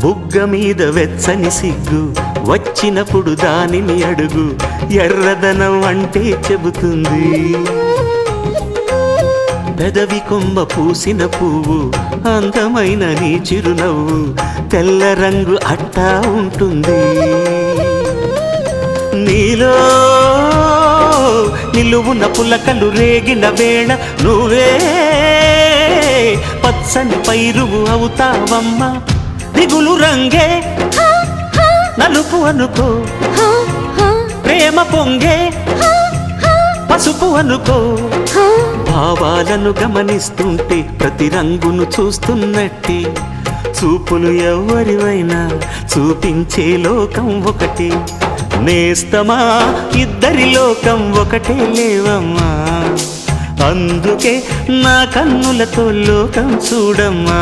బుగ్గ మీద వెచ్చని సిగ్గు వచ్చినప్పుడు దానిని అడుగు, ఎర్రదనం అంటే చెబుతుంది. పెదవి కొమ్మ పూసిన పువ్వు అందమైన నీ చిరునవ్వు, తెల్ల రంగు అట్టా ఉంటుంది. నీలో నిలువున పులకలు రేగిన వేళ నువ్వే పచ్చని పైరువు అవుతావమ్మా. దిగులు రంగే నలుపు అనుకో, ప్రేమ పొంగే పసుపు అనుకో. భావాలను గమనిస్తుంటే ప్రతి రంగును చూస్తున్నట్టే, చూపులు ఎవరివైనా చూపించే లోకం ఒకటి. నేస్తమా ఇద్దరి లోకం ఒకటే లేవమ్మా, అందుకే నా కన్నులతో లోకం చూడమ్మా.